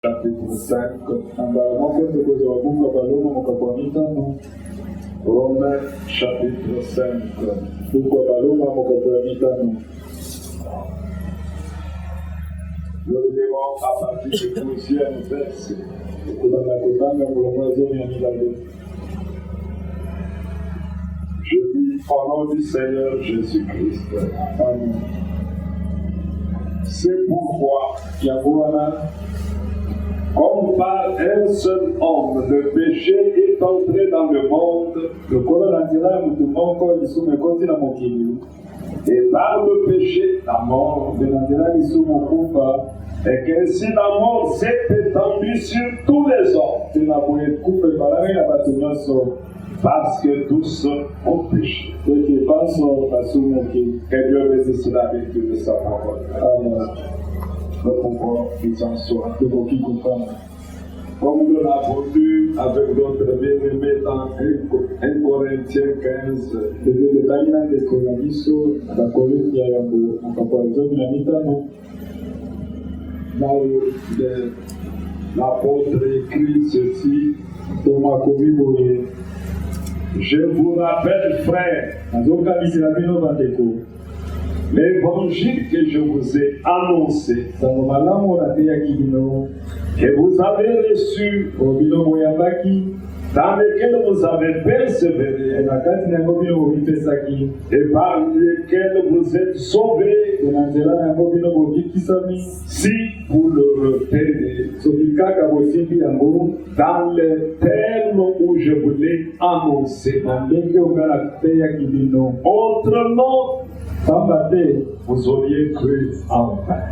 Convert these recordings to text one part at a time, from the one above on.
chapitre 5. Romains chapitre 5. Nous lirons à partir du 12e verset. Je dis au nom du Seigneur Jésus-Christ. Amen. C'est pourquoi, comme par un seul homme, le péché est entré dans le monde, et par le péché, la mort, et qu'ainsi la mort s'est étendue sur tous les hommes, parce que tous ont péché. Et Dieu bénisse la lecture de sa parole. Nous pouvons nous en sortir. Comme nous l'avons lu avec notre bien-aimé dans 1 Corinthiens 15, là où l'apôtre écrit ceci, je vous rappelle, frères, l'évangile que je vous ai annoncé, que vous avez reçu, dans lequel vous avez persévéré, et par lequel vous êtes sauvés, si vous le retenez, dans les termes où je vous l'ai annoncé. Autrement, vous auriez cru en vain.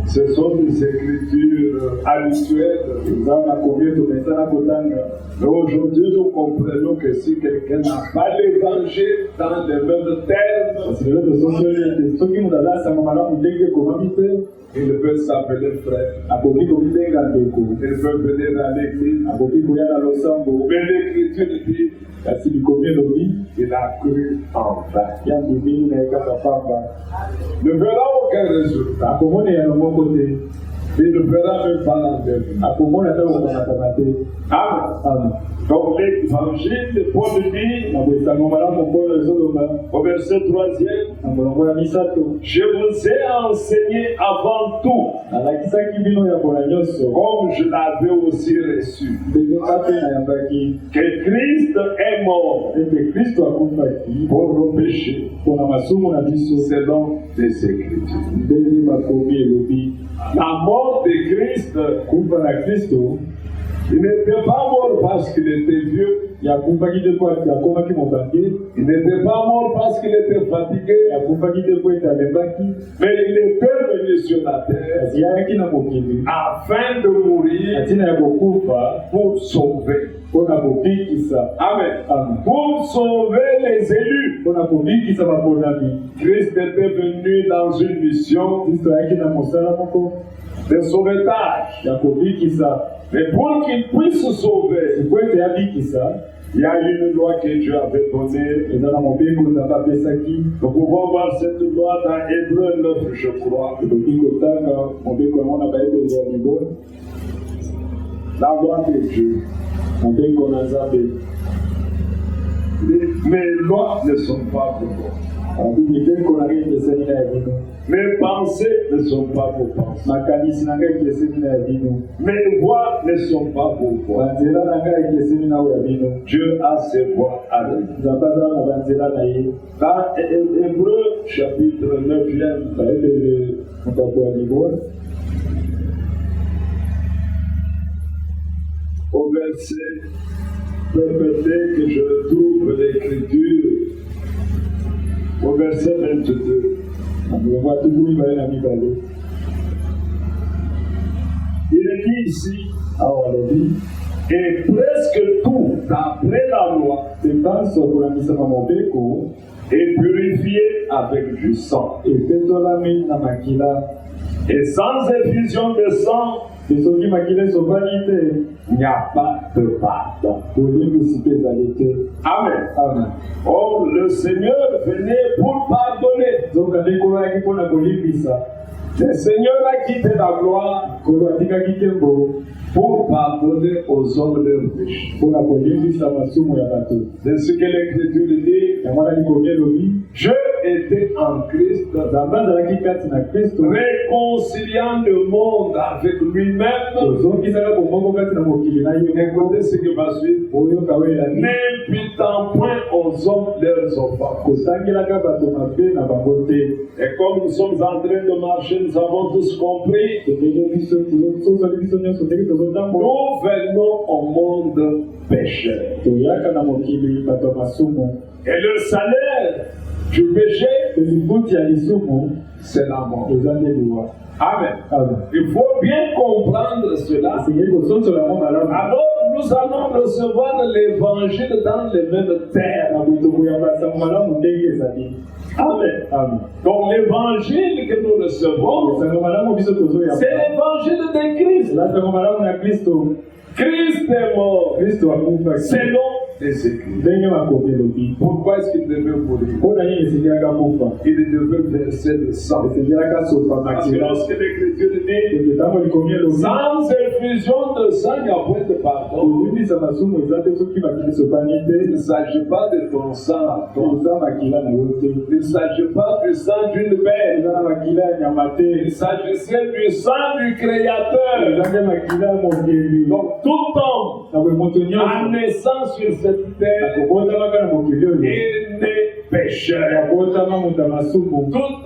Ce sont des écritures habituelles. Mais aujourd'hui, nous comprenons que si quelqu'un n'a pas l'évangile dans les mêmes termes, il peut s'appeler frère. Il peut venir à l'église. Mais l'écriture dit il a cru en vain. Ne verra aucun résultat. Il ne verra même pas l'enlèvement. Amen. Donc l'évangile, Paul dit au verset 3e, je vous ai enseigné avant tout, comme je l'avais aussi reçu, que Christ est mort pour nos péchés, selon les Écritures. La mort de Christ, il n'était pas mort parce qu'il était vieux. Il n'était pas mort parce qu'il était fatigué. Mais il était venu sur la terre afin de mourir pour sauver. Amen. Pour sauver les élus. Christ était venu dans une mission de sauvetage. Mais pour qu'il puisse sauver, il y a une loi que Dieu avait donnée. Nous pouvons voir cette loi dans Hébreux 9, je crois. La loi de Dieu. Mes lois ne sont pas vos lois. Mes pensées ne sont pas vos pensées. Mes voix ne sont pas vos voix. Dieu a ses voix à lui. Dans Hébreux chapitre 9e, au verset, permettez que je trouve l'écriture, au verset 22. Il est dit ici, et presque tout, d'après la loi, est purifié avec du sang. Et sans effusion de sang, il n'y a pas de pardon. Amen. Oh, le Seigneur venait pour pardonner. Le Seigneur a quitté la gloire pour pardonner aux hommes leurs péchés. C'est ce que l'Écriture dit. Je étais en Christ, réconciliant le monde avec lui-même. Écoutez ce qui va suivre. N'imputant point aux hommes leurs offenses. Et comme nous sommes en train de marcher, nous avons tous compris. Nous venons au monde pécheur. Et le salaire du péché, c'est la mort. Amen. Il faut bien comprendre cela. Alors, nous allons recevoir l'évangile dans les mêmes termes. Amen. Donc, l'évangile que nous recevons, c'est l'évangile de Christ. Christ est mort selon les Écritures. Pourquoi est-ce qu'il devait mourir? Il devait verser le sang. Parce que lorsque l'Écriture dit sans effusion de sang, il n'y a point de pardon. Il ne s'agit pas de ton sang. Il ne s'agit pas du sang d'une bête. Il s'agissait du sang du Créateur. Donc tout homme en naissant sur cette terre, il n'est pécheur. Tout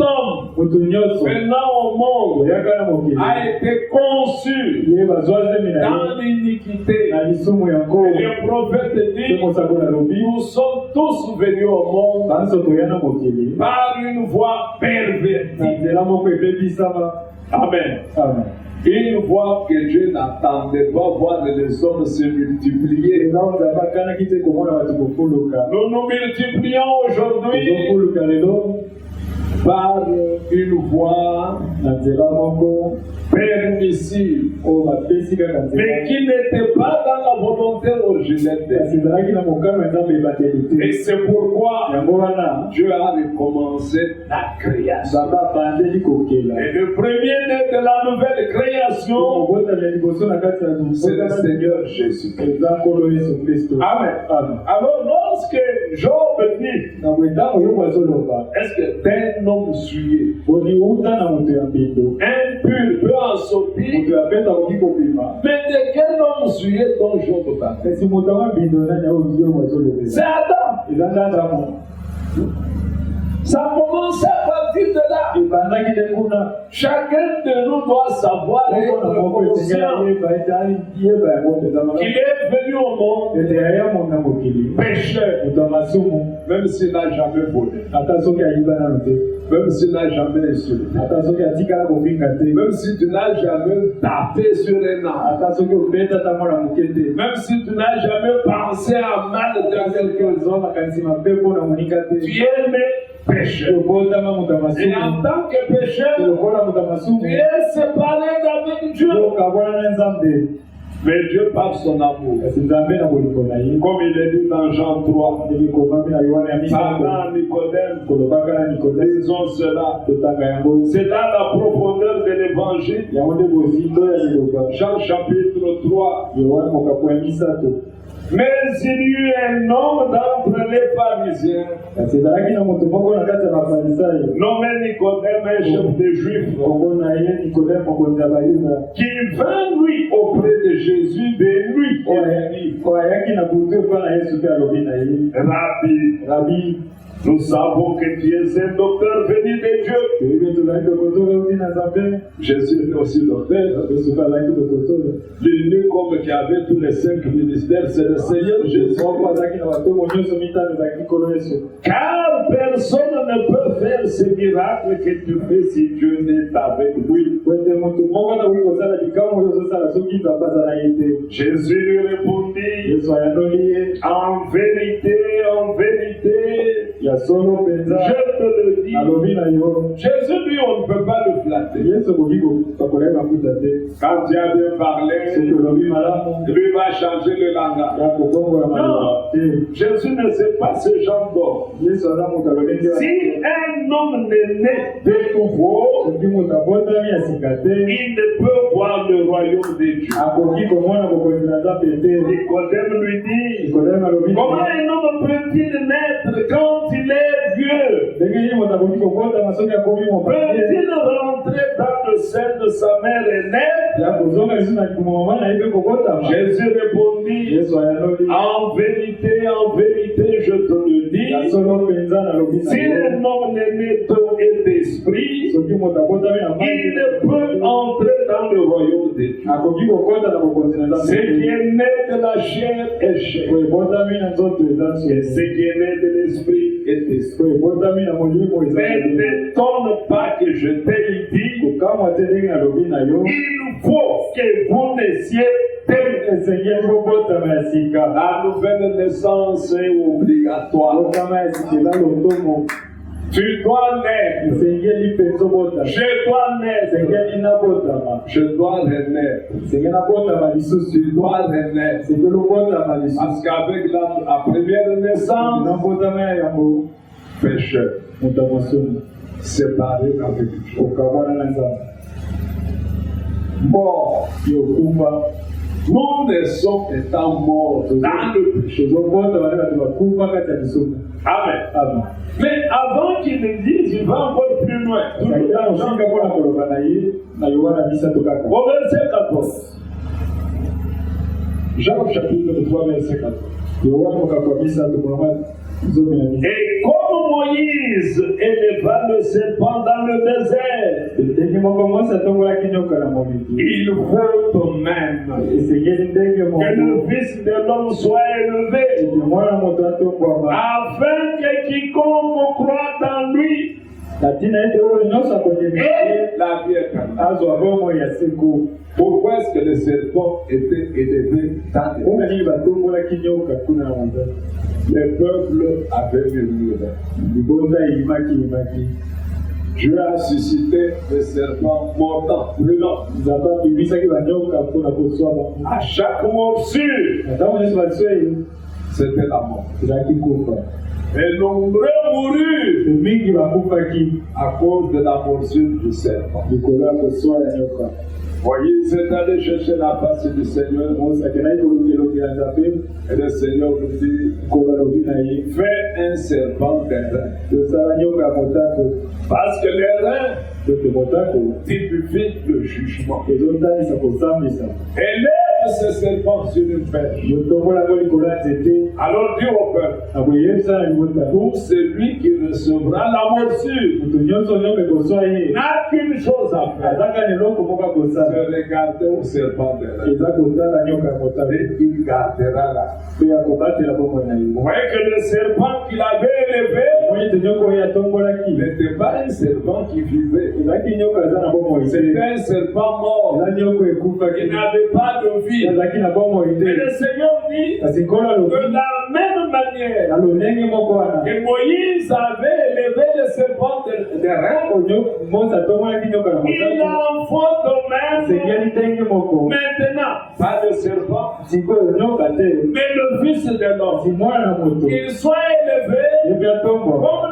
homme venant au monde a été conçu dans l'iniquité. Le prophète dit, nous sommes tous venus au monde par une voie pervertie. Amen. Une voie que Dieu n'attendait pas voir les hommes se multiplier. Nous nous multiplions aujourd'hui par une voie permissive, mais qui n'était pas dans la volonté originelle. Et c'est pourquoi Dieu a recommencé la création. Et le premier de la nouvelle création, c'est le Seigneur Jésus. Amen. Alors lorsque Job dit, est-ce que d'un homme souillé, impur peut en sortir? Mais de quel homme souillé dont Job parle? C'est Adam. Ça commence à partir de là. Chacun de nous doit savoir et être conscient qu'il est venu au monde pécheur, même s'il n'a jamais volé, même s'il n'a jamais insulté, même si tu n'as jamais tapé sur un arbre, même si tu n'as jamais pensé à mal de quelques-uns, tu es né pécheur. Et en tant que pécheur, tu es séparé d'avec Dieu. Mais Dieu par son amour, comme il est dit dans Jean 3, parlant à Nicodème, disons cela, c'est dans la profondeur de l'évangile, Jean chapitre 3. Mais il y eut un homme d'entre les pharisiens, nommé Nicodème, un chef des Juifs, qui vint lui auprès de Jésus de nuit et dit, Rabbi, nous savons que tu es un docteur venu de Dieu. Jésus est aussi docteur. L'unique homme qui avait tous les 5 ministères, c'est le Seigneur Jésus. Car personne ne peut faire ce miracle que tu fais si Dieu n'est avec lui. Jésus lui répondit, en vérité, je te le dis. Jésus lui, on ne peut pas le flatter. Quand Dieu a bien parlé, lui va changer le langage. Non, Jésus ne sait pas ce genre d'homme. Si un homme n'est né de nouveau, il ne peut voir le royaume de Dieu. Nicodème lui dit, comment un homme peut-il naître quand il est vieux? Peut-il rentrer dans le sein de sa mère et naître? Jésus répondit, en vérité, je te le dis, si un homme n'est né d'eau et d'esprit, il ne peut entrer dans le royaume de Dieu. Ce qui est né de la chair est chair, et ce qui est né de l'esprit est esprit. Mais n'étonne pas que je t'ai dit, il faut que vous naissiez. La nouvelle naissance est obligatoire. Tu dois naître. Je dois naître. Je dois renaître. Tu dois renaître. Parce qu'avec la première naissance, pécheur, séparé avec Dieu. Mort. Nous naissons étant morts dans le péché. Amen. Mais avant qu'il le dise, il va encore plus loin. Au verset 14. Jean chapitre 3, verset 14. Et comme Moïse éleva le serpent dans le désert, il faut même que le Fils de l'homme soit élevé, afin que quiconque croit en lui et la vie éternelle. Pourquoi est-ce que le serpent était élevé dans le les peuples avaient murmuré. Dieu a suscité le serpent mordant, brûlant. À chaque morsure, c'était la mort. Et nombreux moururent à cause de la morsure du serpent. Moïse est allé chercher la face du Seigneur. Et le Seigneur lui dit, fais un serpent des reins. Parce que les reins typifient le jugement. Élève ce serpent sur une perche. Alors dis au peuple, pour celui qui recevra la morsure n'a qu'une chose à faire, de regarder au serpent des reins. Et il gardera là. Vous voyez que le serpent qu'il avait élevé n'était pas un serpent qui vivait. C'était un serpent mort. Il n'avait pas de vie. Et le Seigneur dit de la même manière que Moïse avait élevé le serpent des reins, il en faut de même maintenant, pas de serpent, mais le Fils de l'homme, qu'il soit élevé comme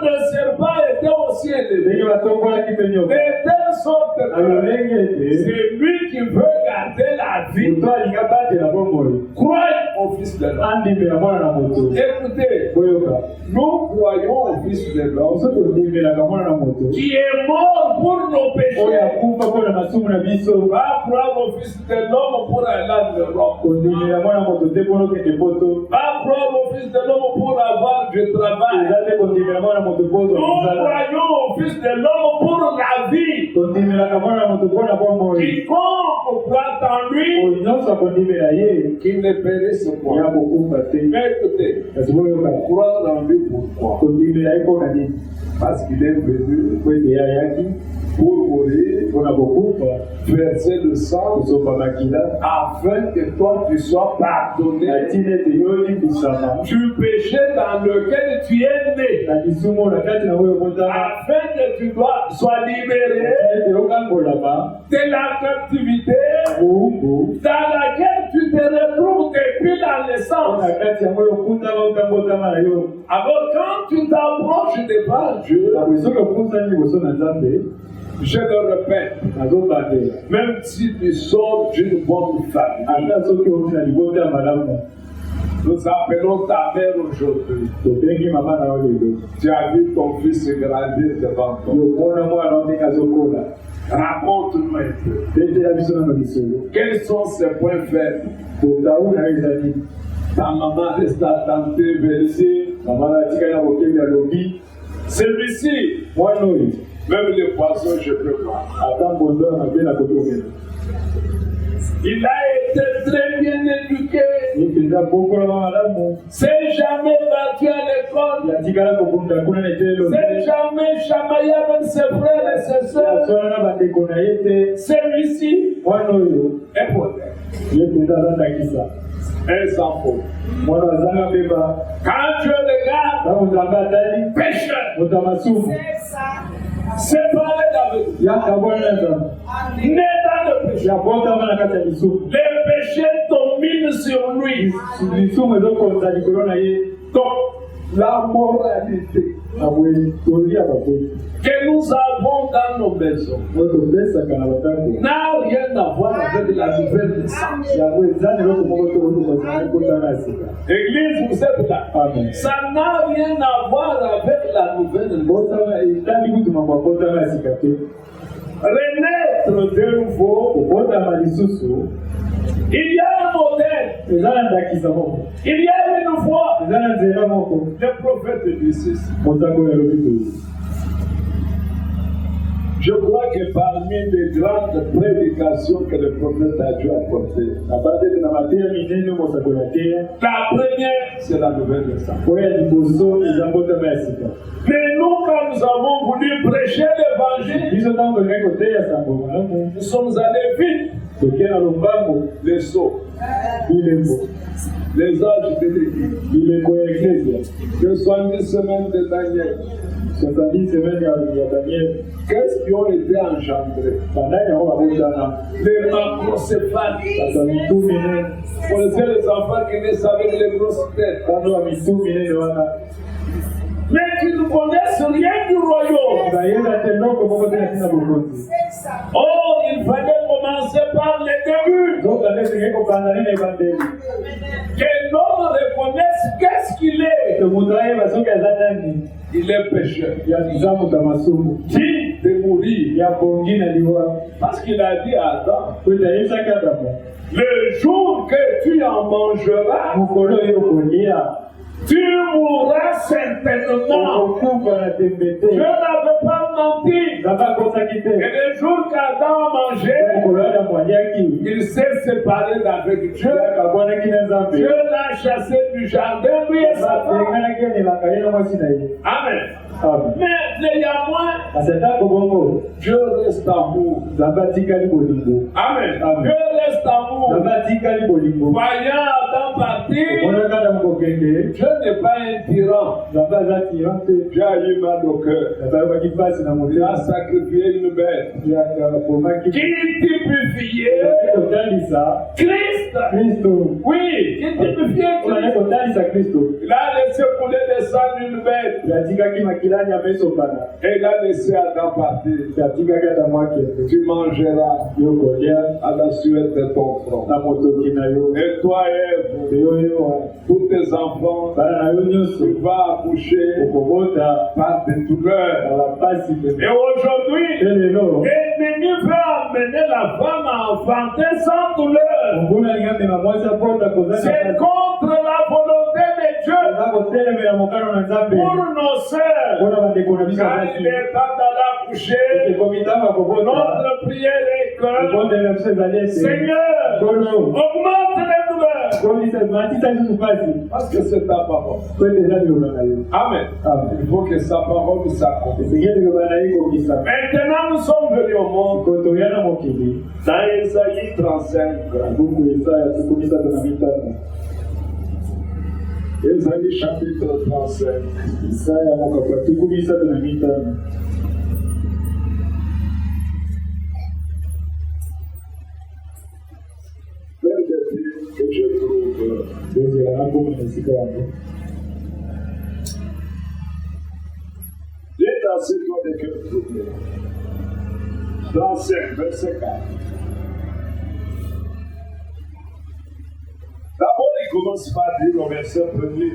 le serpent était aussi élevé, de telle sorte que c'est lui qui veut garder la vie. Croyez au Fils de l'homme. Écoutez, nous croyons au Fils de l'homme qui est mort pour nos péchés. Va croire au Fils de l'homme pour aller en Europe. Va croire au Fils de l'homme pour avoir du travail. Nous croyons au Fils de l'homme pour la vie. Quiconque croit en lui, qu'il ne périsse point. Mais écoutez, croire en lui pourquoi? Parce qu'il est venu pour mourir, verser le sang, afin que toi tu sois pardonné du péché dans lequel tu es né, afin que tu sois libéré de la captivité dans laquelle tu te retrouves depuis depuis la naissance. Alors quand tu t'approches devant Dieu, je le répète, même si tu sors d'une bonne famille, nous appelons ta mère aujourd'hui. Tu as vu ton fils grandir devant toi. Raconte-nous un peu. Quels sont ses points faibles? Ta maman reste attentée, versée. Celui-ci, même les poissons, je peux voir. Il a été très bien éduqué. C'est jamais battu à l'école. C'est jamais chamaillé avec ses frères et ses soeurs. Celui-ci est modèle. Un sans faute. Quand Dieu regarde, pécheur, c'est parler d'avec né dans le péché. Les péchés dominent sur lui. Donc, la moralité que nous avons dans nos maisons n'a rien à voir avec la nouvelle naissance. Église, vous êtes là. Ça n'a rien à voir avec la nouvelle naissance. Renaître de nouveau, il y a un modèle. Il y a une voie. Le prophète dit ceci. Je crois que parmi les grandes prédications que le prophète a dû apporter, la première, c'est la nouvelle naissance. Mais nous, quand nous avons voulu prêcher l'évangile, nous sommes allés vite. Les sauts, les âges de l'église, les 70 semaines de Daniel. 70 semaines de Daniel. Qu'est-ce qui ont été engendrés? Les macrocéphales. Pour les enfants qui naissent avec les grosses têtes. Mais qui ne connaissent rien du royaume. Oh, il fallait commencer par le début. Que l'homme reconnaisse qu'est-ce qu'il est. Il est pécheur. Digne de mourir. Parce qu'il a dit à Adam, le jour que tu en mangeras, tu mourras certainement. Je n'avais pas menti. Et le jour qu'Adam a mangé, il s'est séparé d'avec Dieu. Dieu l'a chassé du jardin, lui et sa femme. Amen. Mais néanmoins, Dieu reste amour. Amen. Dieu reste amour. Voyant Adam partir, Dieu n'est pas un tyran. Dieu a eu mal au cœur. Il a sacrifié une bête. Qui typifiait Christ. Oui, qui typifiait Christ. Il a laissé couler le sang d'une bête. Et il a laissé Adam partir. Tu mangeras à la suite de ton front. Et toi, Ève, pour tes enfants, tu vas accoucher par des douleurs. Et aujourd'hui, l'ennemi veut amener la femme à enfanter sans douleur. C'est contre la volonté de Dieu pour nos sœurs. Quand il est temps d'aller accoucher, notre prière est que Seigneur, augmente les douleurs. Parce que c'est ta parole. Amen. Il faut que sa parole s'accomplisse. Maintenant, nous sommes venus au monde dans Ésaïe 35. Ésaïe chapitre 35. Que je trouve Dites à ceux qui ont des cœurs troublés. Dans 5, verset 4. D'abord, il commence par dire au verset 1er.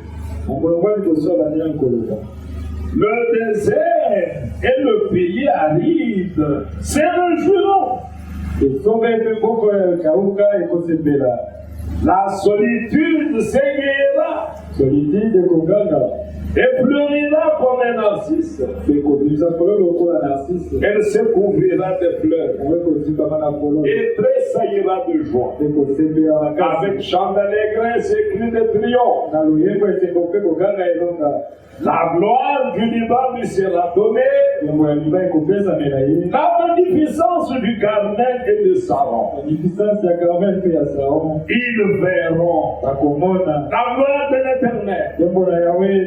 Le désert et le pays aride, c'est le jour. La solitude s'éveillera et fleurira comme un narcisse. Elle se couvrira de fleurs et tressaillira de joie. Avec chant d'allégresse et cri de triomphe. La gloire du Liban lui sera donnée. La magnificence du Carmel et de Saron. Ils verront la gloire de l'Éternel.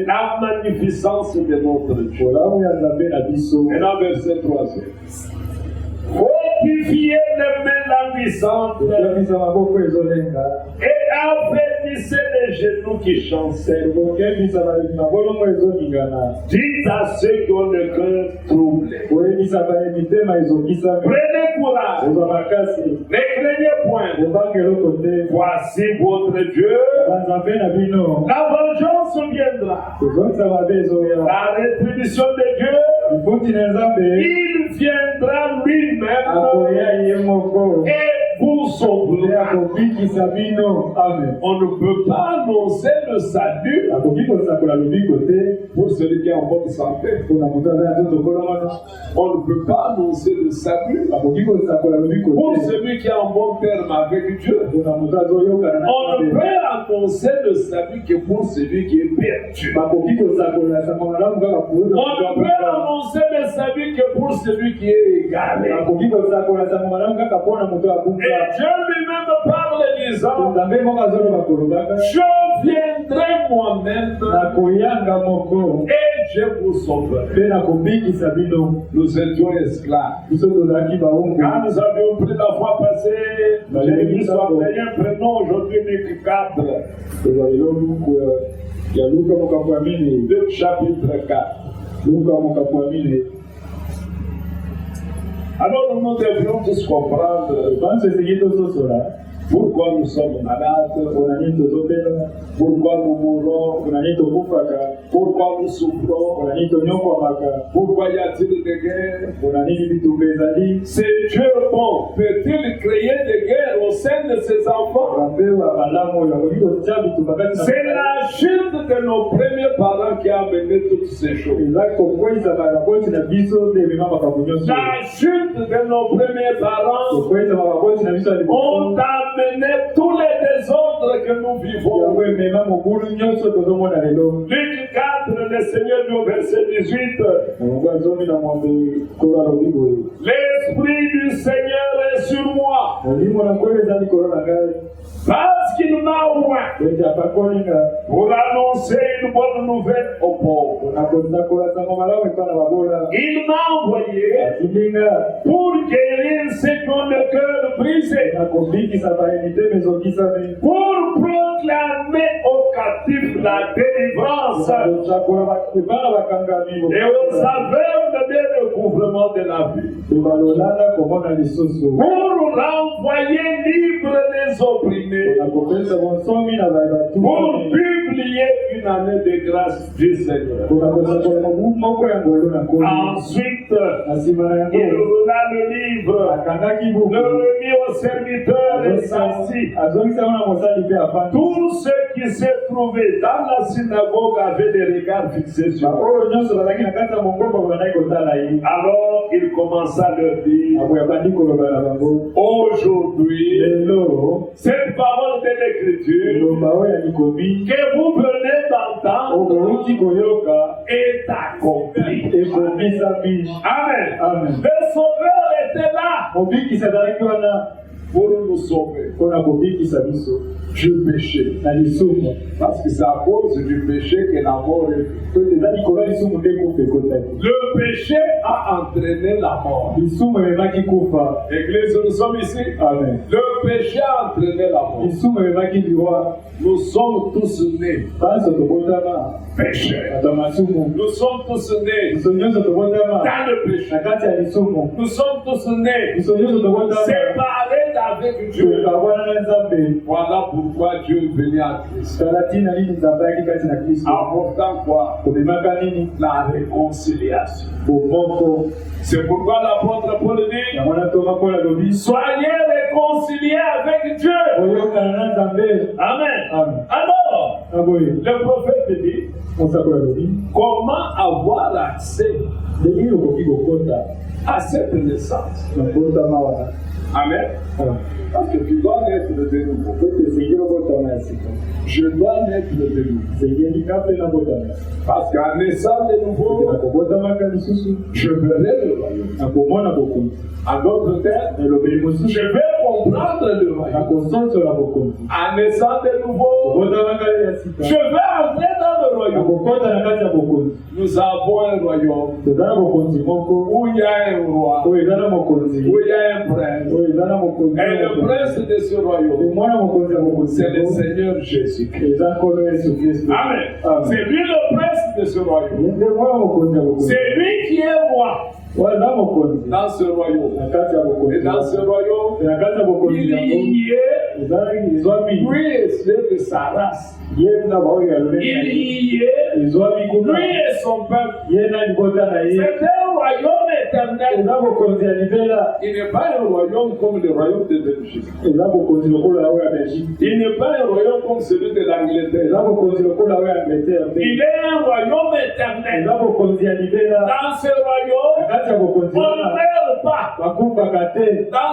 La magnificence de notre Dieu. Et là, verset 3. Fortifiez les mains languissantes et affermissez les genoux qui chancellent. Dites à ceux qui ont le cœur troublé. Prenez courage. Ne craignez point. Voici votre Dieu. La vengeance viendra. La rétribution de Dieu. Il viendra lui-même et vous sauvera. On ne peut pas annoncer le salut pour celui qui est en bonne santé. On ne peut pas annoncer le salut pour celui qui est en bon terme avec Dieu. On ne peut annoncer le salut que pour celui qui est perdu. On ne peut annoncer le salut que pour celui qui est égaré. Et Dieu lui-même parle disant, je viendrai moi-même et je vous sauverai. Nous étions esclaves. Quand nous avions pris la fois passée, Jérémie soit un prénom, aujourd'hui n'est que 4. Luc chapitre 4. Alors nous devrions tous comprendre pourquoi nous sommes malades, pourquoi nous mourons, pourquoi nous souffrons, pourquoi y a-t-il des guerres. C'est Dieu bon. Peut-il créer des guerres au sein de ses enfants? C'est la chute de nos premiers parents qui a amené toutes ces choses. La chute de nos premiers parents ont amené tous les désordres que nous vivons. Luc 4, le Seigneur dit au verset 18, l'Esprit du Seigneur est sur moi, parce qu'il m'a oint pour annoncer une bonne nouvelle aux pauvres. Il m'a envoyé pour guérir ceux qui ont le cœur brisé, pour proclamer aux captifs la délivrance et aux aveugles le recouvrement de la vie, pour renvoyer libres les opprimés, pour publier une année de grâce du Seigneur. Ensuite, il roula le livre, le remit aux serviteurs et s'assit. Tous ceux qui se trouvaient dans la synagogue avaient des regards fixés sur eux. Alors il commença à leur dire, aujourd'hui, cette parole de l'Écriture que vous venez d'entendre est accomplie. Amen. Le Sauveur était là. pour nous sauver du péché. Parce que c'est à cause du péché que la mort est venue. Le péché a entraîné la mort. Église, nous sommes ici. Amen. Le péché a entraîné la mort. Nous sommes tous nés pécheurs. Nous sommes tous nés dans le péché. Nous sommes tous nés séparés d'avec Dieu. Voilà pourquoi Dieu est venu à Christ. Apportant quoi? La réconciliation. C'est pourquoi l'apôtre Paul dit: soyez réconciliés avec Dieu. Amen. Alors, le prophète dit: comment avoir accès à cette naissance? Amen. Parce que tu dois naître de nouveau. Je dois naître de nouveau. Parce qu'en naissant de nouveau, je verrai le royaume. En d'autres termes, je vais comprendre le royaume. En naissant de nouveau, je vais entrer dans le royaume. Nous avons un royaume où il y a un roi, où il y a un prince. Et le prince de ce royaume, c'est le Seigneur Jésus-Christ. Amen. C'est lui le prince de ce royaume. C'est lui qui est roi dans ce royaume. Et dans ce royaume, il y est lui et de sa race. Il y est lui et son peuple. C'est un royaume éternel. Il n'est pas un royaume comme le royaume de Belgique. Il n'est pas un royaume comme celui de l'Angleterre. Il est un royaume éternel. Dans ce royaume, on ne meurt pas. Dans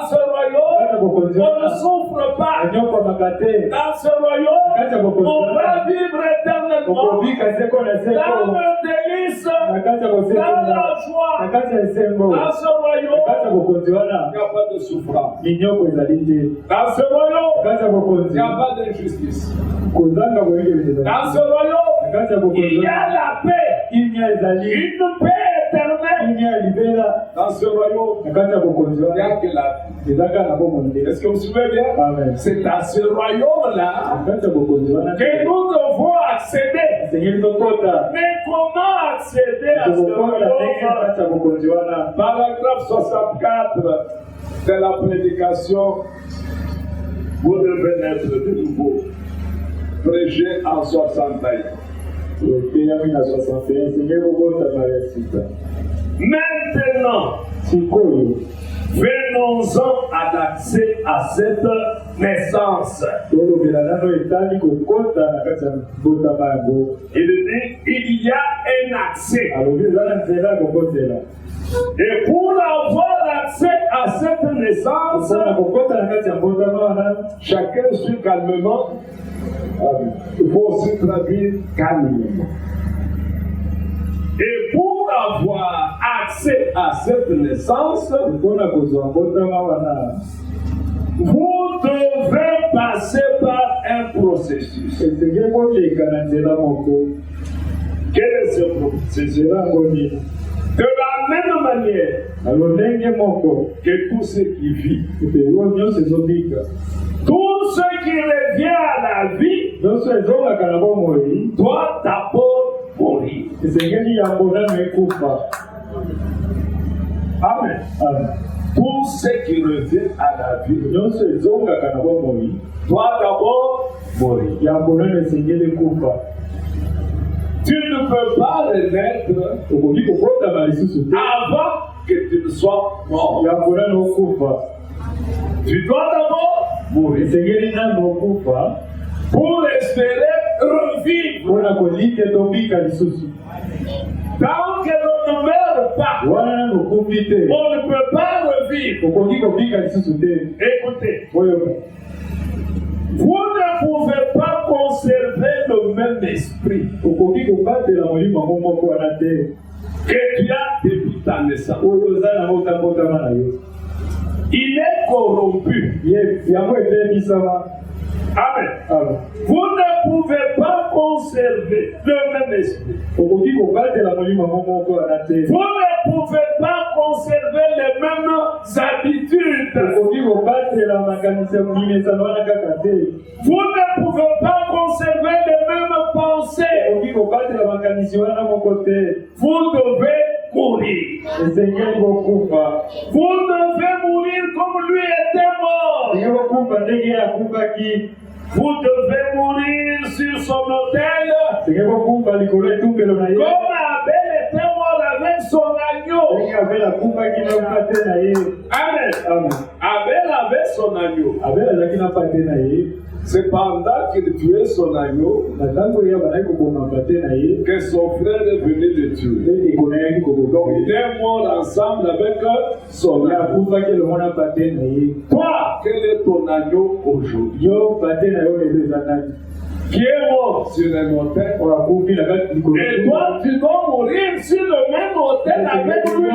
ce royaume, on ne souffre pas. Dans ce royaume, on va vivre éternellement dans le délice, dans la joie. Dans ce royaume, il n'y a pas de souffrance. Dans ce royaume, il n'y a pas d'injustice. Dans ce royaume, il y a la paix. Une paix éternelle. Dans ce royaume, il n'y a que la vie. Est-ce que vous vous souvenez bien? C'est à ce royaume-là que nous devons accéder. Mais comment accéder à ce royaume? Paragraphe 64 de la prédication: vous devez naître de nouveau. Prêché en 61. Maintenant, venons-en à l'accès à cette naissance. Il dit, il y a un accès. Et pour avoir accès à cette naissance, chacun suit calmement. Il faut aussi traduire calmement. Et pour avoir accès à cette naissance, vous devez passer par un processus. Quel est ce processus? De la même manière que tout ce qui vit, tout ce qui revient à la vie doit d'abord mourir. Amen. Tout ce qui revient à la vie doit d'abord mourir. Tu ne peux pas renaître avant que tu ne sois mort. Tu dois d'abord mourir pour espérer revivre. Tant que l'on ne meurt pas, on ne peut pas revivre. Écoutez, vous ne pouvez pas conserver le même esprit que tu as depuis ta naissance. Il est corrompu. Amen. Vous ne pouvez pas conserver le même esprit. Vous ne pouvez pas conserver les mêmes habitudes. Vous ne pouvez pas conserver les mêmes pensées. Vous devez mourir. Vous devez mourir comme lui était mort. Vous devez mourir sur son autel. Comme Abel était mort avec son agneau. Amen. Abel avait son agneau. C'est pendant qu'il tuait son agneau que son frère est venu le tuer. Donc il est mort ensemble avec son agneau. Toi, quel est ton agneau aujourd'hui? Qui est mort sur un autel. Et toi, tu dois mourir sur le même autel avec lui.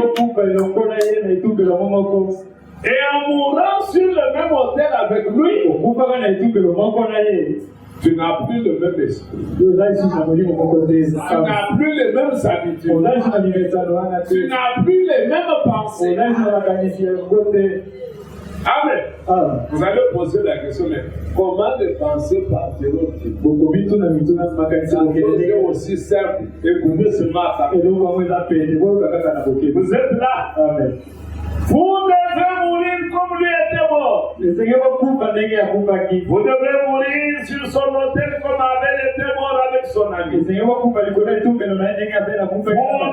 Et en mourant sur le même autel avec lui, tu n'as plus le même esprit. Tu n'as plus les mêmes habitudes. Tu n'as plus les mêmes pensées. Amen. Vous allez poser la question, mais comment les pensées partiront-ils? C'est aussi simple. Écoutez ce matin. Vous êtes là. Amen. Vous devez mourir comme lui était mort. Vous devez mourir sur son autel comme Abel était mort avec son ami. Vous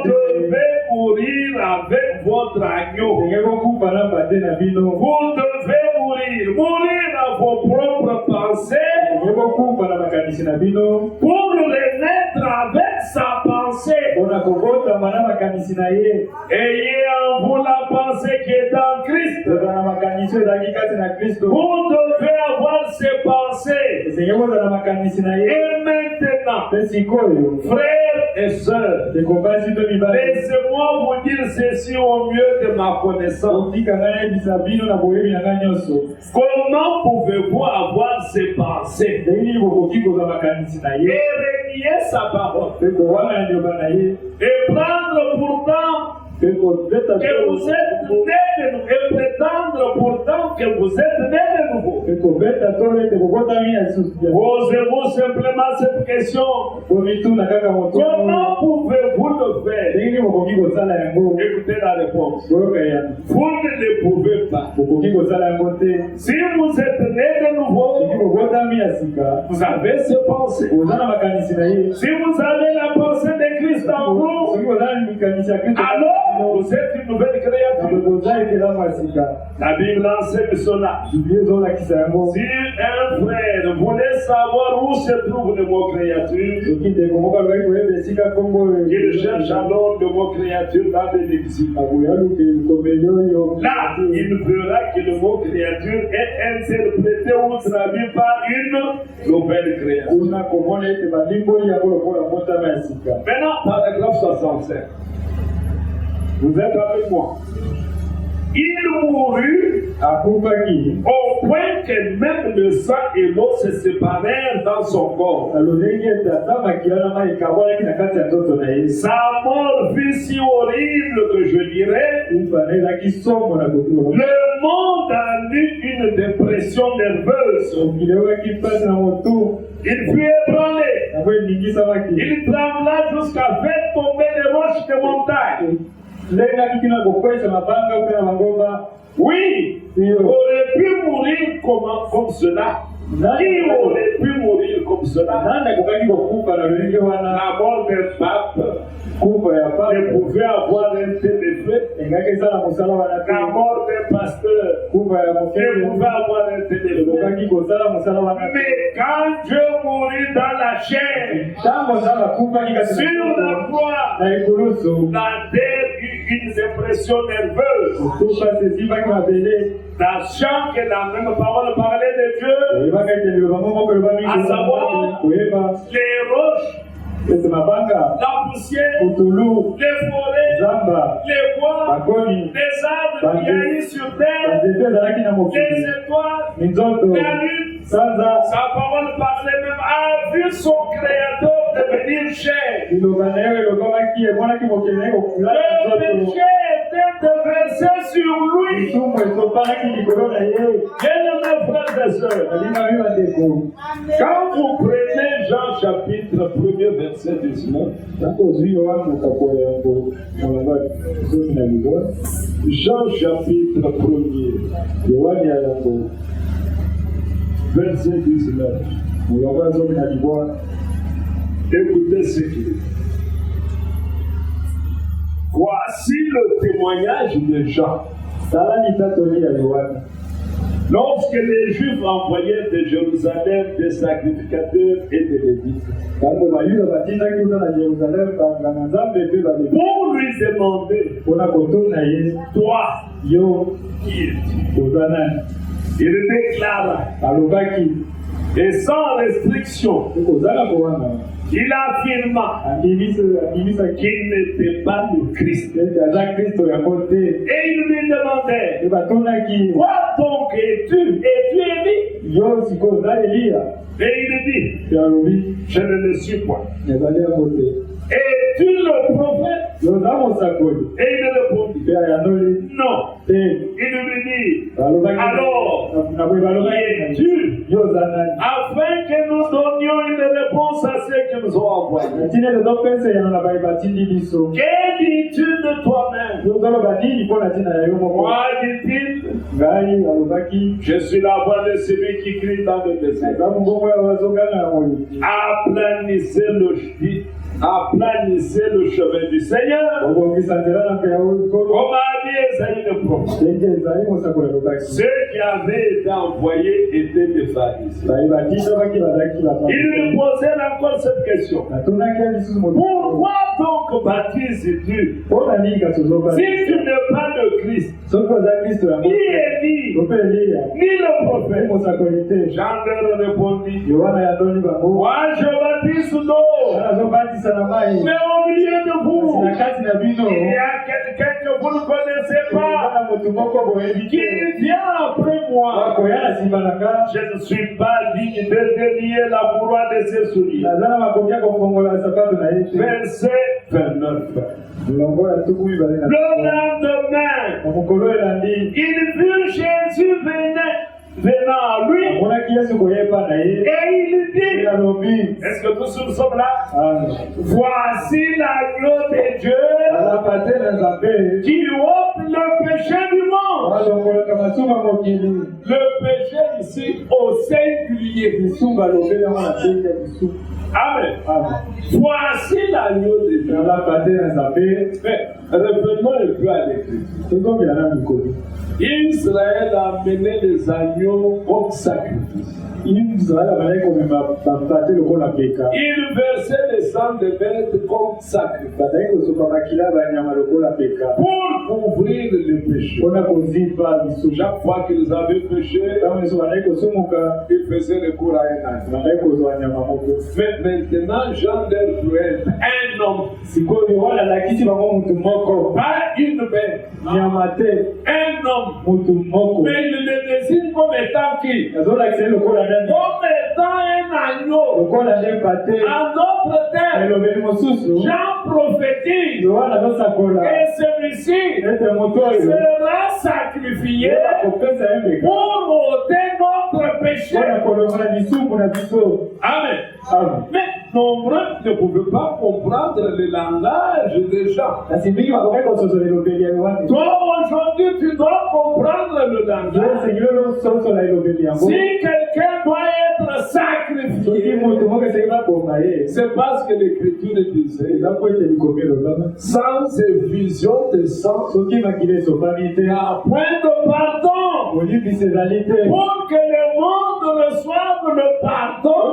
devez mourir avec votre agneau. Vous devez mourir à vos propres pensées pour renaître avec sa pensée. Ayez en vous la pensée qui est en Christ. Vous devez avoir ces pensées. Et maintenant, frères et sœurs, laissez-moi vous dire ceci au mieux de ma connaissance. Comment pouvez-vous avoir ces pensées et renier sa parole et prendre pourtant que vous êtes né de nouveau et prétendre pourtant que vous êtes né de nouveau? Posez-vous simplement cette question. Comment pouvez-vous le faire? Écoutez la réponse. Vous ne le pouvez pas. Si vous êtes né de nouveau, vous avez ce pensée. Si vous avez la pensée de Christ en vous, alors vous êtes une nouvelle créature. La Bible enseigne cela. Si un frère voulait savoir où se trouve le mot créature, il cherche alors le mot créature dans le lexique. Là, il verra que le mot créature est interprété ou traduit par une nouvelle créature. Maintenant, paragraphe 65. Vous êtes avec moi. Il mourut au point que même le sang et l'eau se séparèrent dans son corps. Sa mort fut si horrible que je dirais le monde a eu une dépression nerveuse. Il fut ébranlé. Il trembla jusqu'à faire tomber les roches des montagnes. Oui, il aurait pu mourir comme cela. Qui aurait pu mourir comme cela? La mort d'un pape ne pouvait avoir un tel effet. La mort d'un pasteur ne pouvait avoir un tel effet. Mais quand Dieu mourut dans la chair, sur la croix, la terre eut une dépression nerveuse. Sachant que la même parole parlait de Dieu, à savoir les roches la poussière, les forêts, les bois, les arbres qui jaillissent sur terre, les étoiles, la lune. Sa parole parlait même, a vu son créateur devenir chair. Le péché était déversé sur lui. Bien-aimés frères et sœurs, quand vous prenez Jean chapitre 1er verset 19, Jean chapitre 1er verset 19, écoutez ce qu'il dit. Voici le témoignage de Jean. Lorsque les Juifs envoyaient de Jérusalem des sacrificateurs et des Lévites pour lui demander, toi, qui es-tu? Il déclara, et sans restriction, il affirma qu'il n'était pas le Christ. Et il lui demandait, quoi donc es-tu? Es-tu Élie? Et il dit, je ne le suis pas. Es-tu le prophète? Et il répondit, non. Il lui dit, alors, qui es-tu? Afin que nous donnions une réponse à ceux qui nous ont envoyés. Que dis-tu de toi-même? Moi, dit-il, je suis la voix de celui qui crie dans le désert. Aplanissez le chemin du Seigneur. Comme a dit Esaïe le prophète. Ceux qui avaient été envoyés étaient des pharisiens. Il lui posait encore cette question. Pourquoi donc baptises-tu si tu n'es pas le Christ, ni Élie, ni le prophète? Jean leur répondit, moi je baptise d'eau, mais au milieu de vous, il y a quelqu'un que vous ne connaissez pas, qui vient après moi. Je ne suis pas digne de délier la courroie de ses souliers. Verset 29. Le lendemain, il vit Jésus venant à lui, et il dit, est-ce que tous nous sommes là? Voici l'agneau de Dieu qui ôte le péché du monde. Le péché ici au singulier. Amen. Voici l'agneau de Dieu. Mais revenons un peu à l'écriture. Israël a amené les agneaux comme sacrifice. Il versait le sang de bête comme sacrifice pour couvrir le péché. Chaque fois qu'ils avaient péché, ils faisaient recours à un agneau. Mais maintenant, Jean leur jouait un homme, pas une bête, un homme. Mais il le désigne comme étant qui? Comme étant un agneau. En d'autres termes, Jean prophétise que celui-ci sera sacrifié pour ôter notre péché. Amen. Mais nombreux ne pouvaient pas comprendre le langage des gens. Toi, aujourd'hui, tu dois comprendre le langage. Si quelqu'un doit être sacrifié, c'est parce que l'Écriture disait, sans effusion de sang, il n'y a point de pardon. Pour que le monde reçoive le pardon,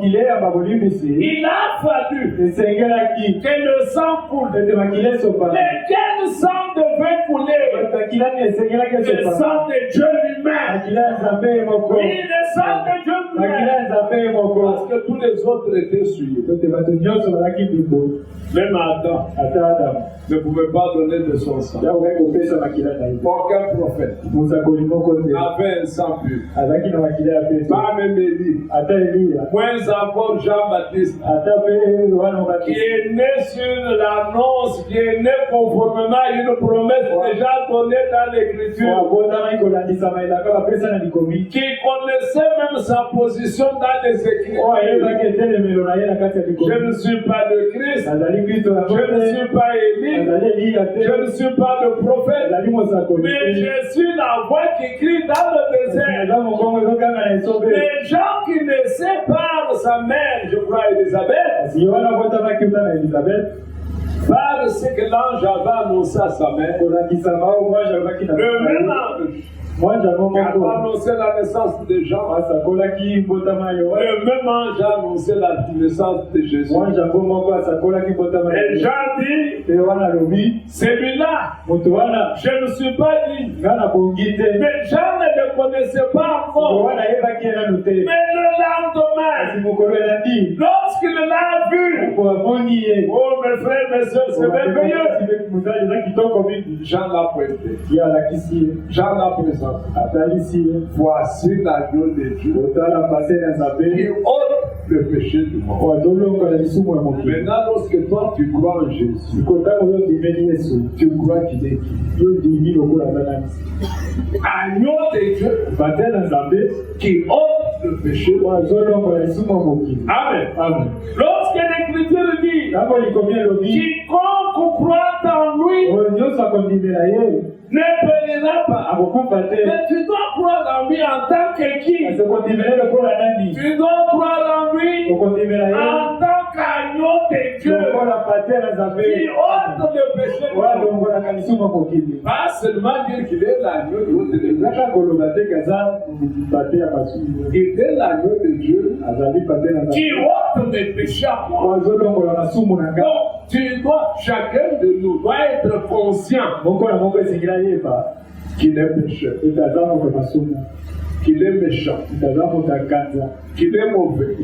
il a fallu que le sang coule. Mais quel sang devait couler? Le sang de Dieu lui-même. Oui, le sang de Dieu parce que tous les autres étaient souillés. Même Adam ne pouvait pas donner de son sang. Aucun prophète avait un sang pur. Pas même Élie. Moins encore Jean-Baptiste, qui est né sur l'annonce, qui est né conformément à une promesse déjà donnée dans l'Écriture, qui connaissait même sa position dans les Écritures. Je ne suis pas le Christ, je ne suis pas Élie, je ne suis pas le prophète, mais je suis la voix qui crie dans le désert. Les gens qui ne séparent sa mère, je crois Élisabeth, par ce que l'ange avait annoncé à sa mère, le même ange qui a annoncé la naissance de Jean, le même ange a annoncé la naissance de Jésus. Et Jean dit, celui-là, je ne suis pas digne. Mais Jean ne le connaissait pas encore. Mais le lendemain, lorsqu'il l'a vu, oh mes frères, mes soeurs, c'est merveilleux. Jean l'a pointé. Jean l'a présenté. Voici l'agneau de Dieu qui ôte le péché du monde. Maintenant, lorsque toi tu crois en Jésus, tu crois qu'il est qui? Agneau de Dieu qui ôte le péché du monde. Amen. Lorsque l'Écriture dit quiconque croit en lui ne périra pas. Mais tu dois croire en lui en tant que qui? Tu dois croire en lui en tant qu'agneau de Dieu qui ôte le péché. Pas seulement dire qu'il est l'agneau de Dieu. Il est l'agneau de Dieu qui ôte le péché à moi. Donc, tu dois, chacun de nous doit être conscient qu'il est pécheur, qu'il est méchant, qu'il est mauvais,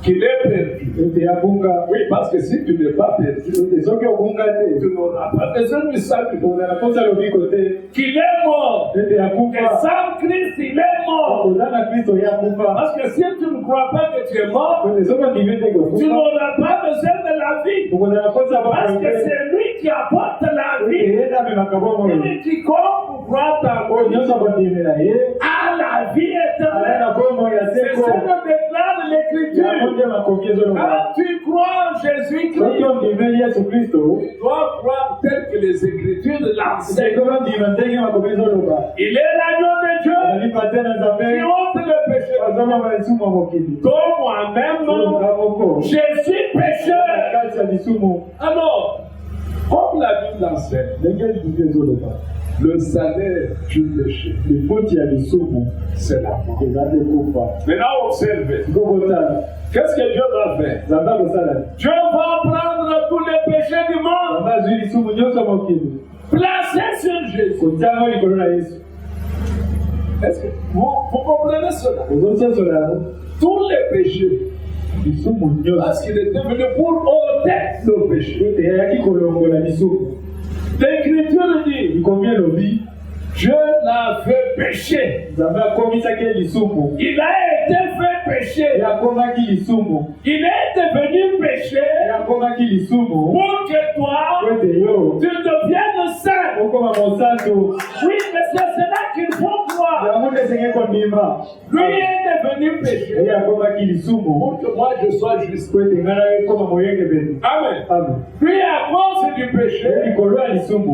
qu'il est perdu. Oui, parce que si tu n'es pas perdu, tu n'auras pas besoin du salut. Qu'il est mort, et sans Christ, il est mort. Parce que si tu ne crois pas que tu es mort, tu n'auras pas besoin de la vie. Parce que c'est lui qui apporte la vie. Et quiconque croit en lui a la vie éternelle. C'est ce que déclare l'Écriture. Quand tu crois en Jésus-Christ, tu dois croire tel que les Écritures l'enseignent. Il est l'agneau de Dieu qui ôte le péché. Donc moi-même, je suis pécheur. Alors, comme la Bible l'enseigne, le salaire du péché, c'est la mort. Maintenant, observez. Qu'est-ce que Dieu va faire? Dieu va prendre tous les péchés du monde, placer sur Jésus. Est-ce que vous comprenez cela? Tous les péchés, parce qu'il est devenu pour ôter nos péchés. L'Écriture dit Dieu l'a fait pécher. Il a été fait pécher. Il est devenu péché pour que toi, tu deviennes saint. Oui, mais c'est cela qu'il faut croire. Lui est devenu péché pour que moi je sois juste. Amen. Lui, à cause du péché,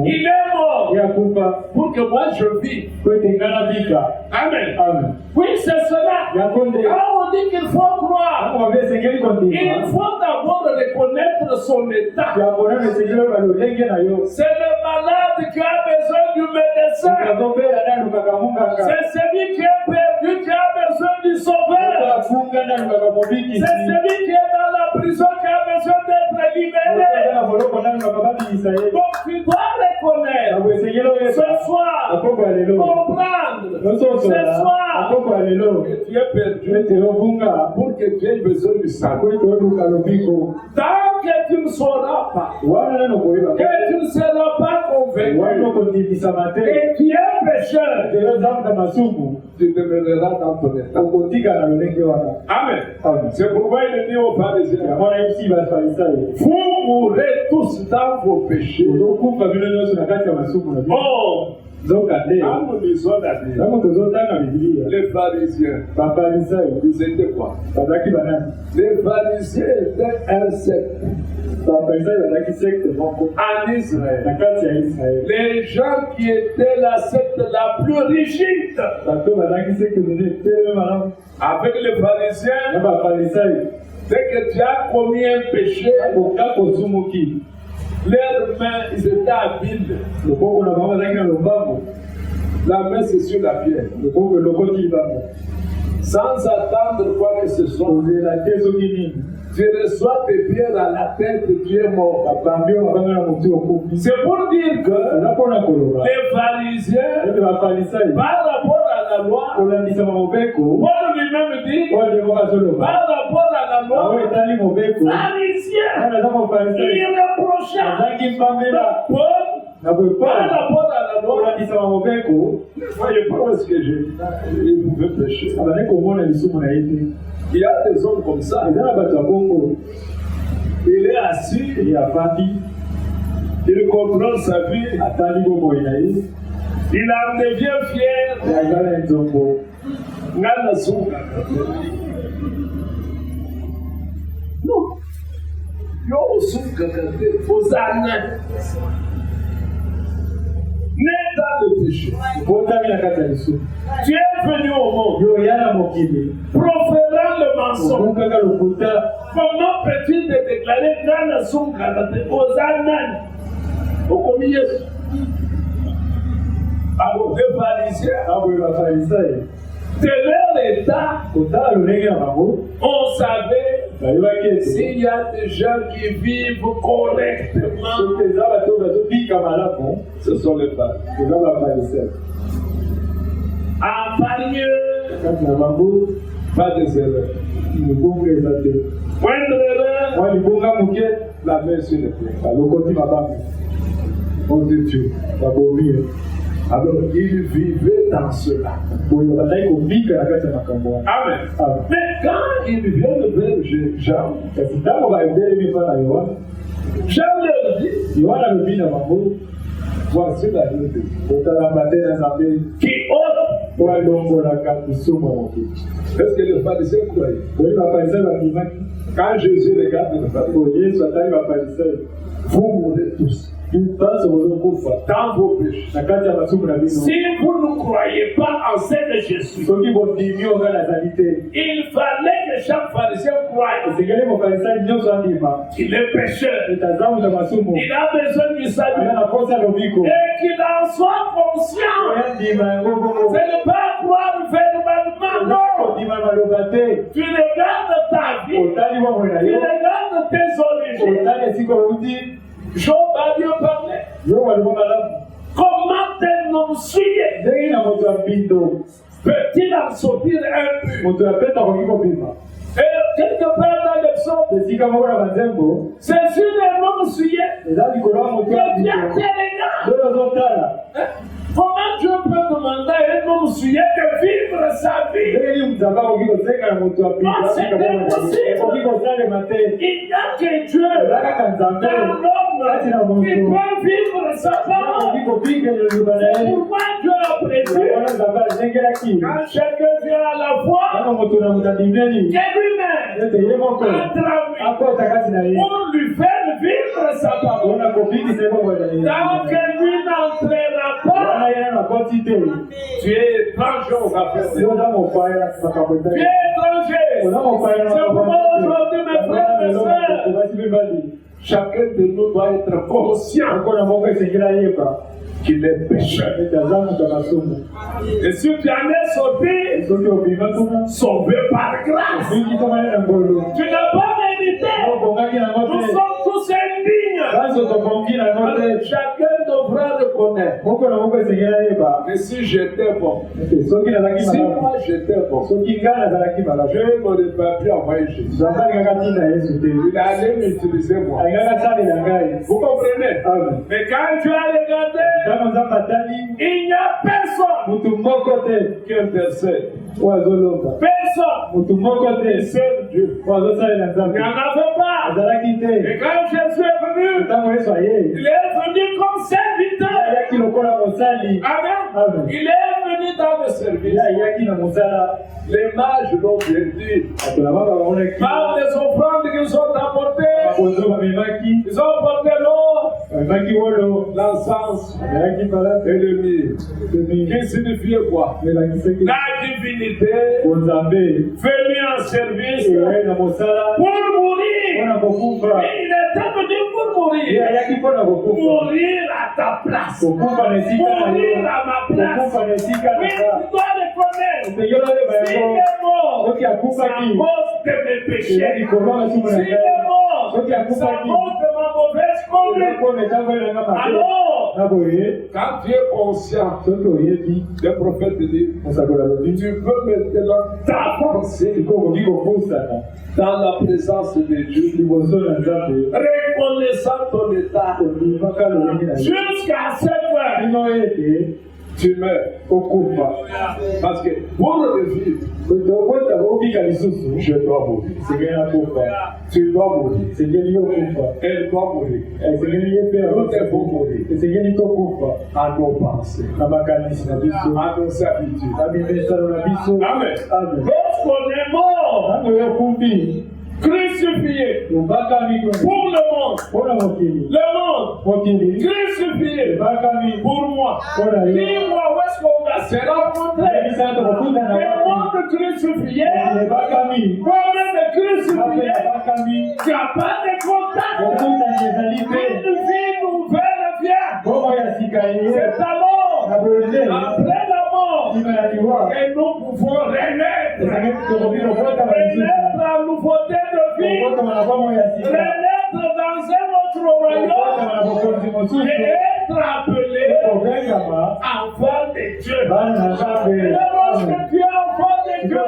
il est mort pour que moi je vis. Amen. Oui, c'est cela. Quand on dit qu'il faut croire, il faut d'abord reconnaître son état. C'est le malade qui a besoin du médecin. C'est celui qui est perdu qui a besoin du sauveur. C'est celui qui est dans la prison qui a besoin d'être libéré. Donc tu dois reconnaître ce soir, comprendre ce soir tard que tu es perdu, pour que tu aies besoin du salut. Tant que tu ne sauras pas, que tu ne seras pas convaincu, et tu es pécheur, tu demeureras dans ton état. Amen. C'est pourquoi il dit aux pharisiens, vous mourrez tous dans vos péchés. Oh, quand nous lisons la Bible, les pharisiens, ils étaient quoi? Les pharisiens étaient un secte. En Israël, les gens qui étaient la secte la plus rigide, avec les pharisiens, dès que tu as commis un péché, leurs mains, ils étaient habiles. La main, c'est sur la pierre. Sans attendre quoi que ce soit. Tu reçois tes pierres à la tête, tu es mort. C'est pour dire que les pharisiens, par rapport à la loi, Paul lui-même dit, par rapport à la loi, pharisiens, irréprochables. Paul, par rapport à la loi, voyez pas où est-ce que il pouvait pécher. Il y a des hommes comme ça. Il est assis, il contrôle sa vie, il en devient fier. Non. Né dans le péché. Tu es venu au monde proférant le mensonge. Comment peux-tu te déclarer dans le son aux ânes au milieu? Alors, les pharisiens, de leur état, on savait s'il y a des gens qui vivent correctement, ce sont les pharisiens. En parieux, pas des erreurs. Point d'erreur, la main sur le pied. On dit Dieu. Alors, il vivait dans cela. Amen. Mais quand ils viennent vers Jean, Jean leur dit, voici la loi de Dieu qui ôte. Est-ce que les pharisiens croyaient? Quand Jésus regarde les pharisiens, vous mourrez tous dans vos péchés. Si vous ne croyez pas en Seigneur Jésus, il fallait que chaque pharisien croie qu'il est pécheur. Il a besoin du salut et qu'il en soit conscient. Ce n'est pas croire verbalement, non. Tu regardes ta vie, tu regardes tes origines. Job a bien parlé. Comment dénoncer peut-il en sortir un peu? Et quelque part dans le psaume, c'est sur les noms souillés que Dieu te regarde. Comment Dieu peut demander à un homme souillé de vivre sa vie? Non, c'est impossible. Il n'y a que Dieu dans l'homme qui peut vivre sa parole. C'est pourquoi Dieu a prévu quand chacun vient à la foi que lui-même on lui fait vivre sa parole. Tant que lui n'entrera pas, tu es étranger au affaires. Tu es étranger. C'est pourquoi aujourd'hui, mes frères et sœurs, chacun de nous doit être conscient qu'il est pécheur. Et si tu en es sauvé, sauvé par grâce. Tu n'as pas mérité. Nous sommes tous indignes. Chacun devra reconnaître. Et si j'étais bon, si moi j'étais bon, je n'aurais pas pu envoyer Jésus. Il allait m'utiliser moi. Vous comprenez? Mais quand tu as regardé, il n'y a personne qui intercède. Personne. Seul Dieu. Il n'y en avait pas. Et quand Jésus est venu, il est venu comme serviteur. Amen. Il est venu dans le service. Les mages l'ont bien dit. Par les offrandes qu'ils ont apportées, ils ont apporté l'eau, l'encens et le myrrhe. Qui signifiait quoi? La divinité venue en service pour mourir. Il était venu pour mourir. Mourir à ta place. Mourir à ma place. Oui, tu dois le connaître. S'il est mort, c'est à cause de mes péchés. S'il est mort, c'est à cause de ma mauvaise conduite. Alors, quand tu es conscient, le prophète dit, tu peux maintenant t'avancer dans la présence de Dieu, reconnaissant ton état, jusqu'à cette heure. Tu meurs au combat. Parce que pour revivre, je dois mourir. Tu dois mourir. Elle doit mourir. Nous devons mourir. À nos pensées. À nos habitudes. Amen. Lorsqu'on est mort, crucifié pour le monde, crucifié pour moi. Dis-moi où est-ce qu'on va se rencontrer? Le monde crucifié, toi-même de crucifié, tu n'as pas de contact. Une vie nouvelle vient. C'est alors, après la mort, que nous pouvons renaître la nouveauté de vie, renaître dans un autre royaume et être appelé enfant de Dieu. Et lorsque tu es enfant de Dieu,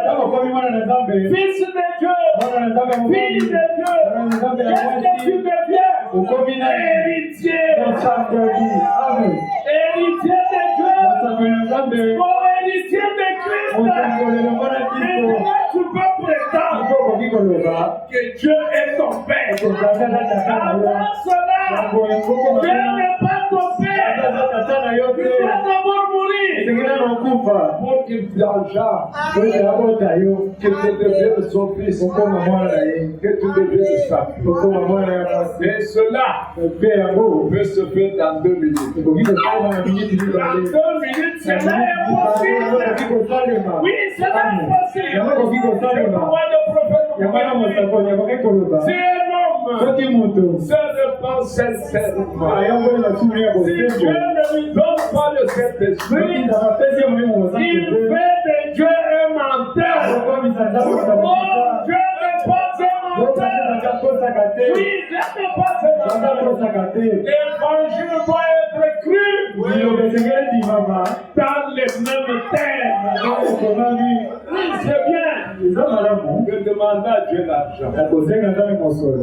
fils de Dieu, fille de Dieu, qu'est-ce que tu deviens? Héritier. Héritier de Dieu. Héritier de Christ. Et tu peux prétendre que Dieu est ton Père. Avant cela, Dieu n'est pas ton Père. Tu dois d'abord mourir pour qu'il t'enjambe, que tu deviennes son fils, que tu deviennes sa fille. Et cela peut se faire dans 2 minutes. Dans 2 minutes, cela est possible. Oui, cela est possible. C'est un homme. Se répand sincèrement. Si Dieu ne lui donne pas le Saint-Esprit, il fait de Dieu un menteur. Oh, Dieu n'est pas un menteur. Oui, Dieu n'est pas un menteur. L'évangile doit être cru dans les mêmes termes. Oui, c'est bien de demander à Dieu l'argent.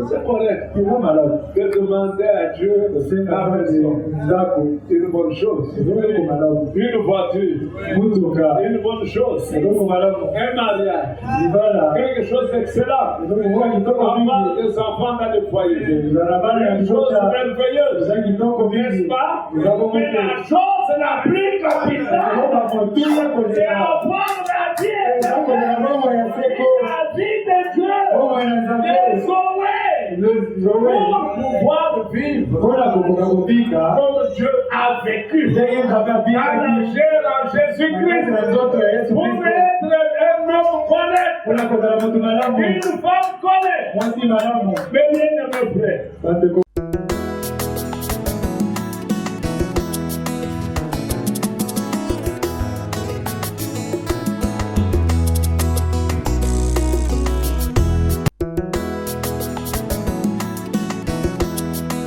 C'est correct. De demander à Dieu la maison. Une bonne chose. Une voiture. Une bonne chose. Un mariage. Quelque chose d'excellent. Avoir des enfants dans le foyer. Une chose merveilleuse. N'est-ce pas? Mais la chose la plus capitale, c'est avoir la vie éternelle. La vie de Dieu. Pour pouvoir vivre comme Dieu a vécu dans la chair en Jésus-Christ. Pour être un homme connaître, une femme connaître. Mais bien ne me plaît.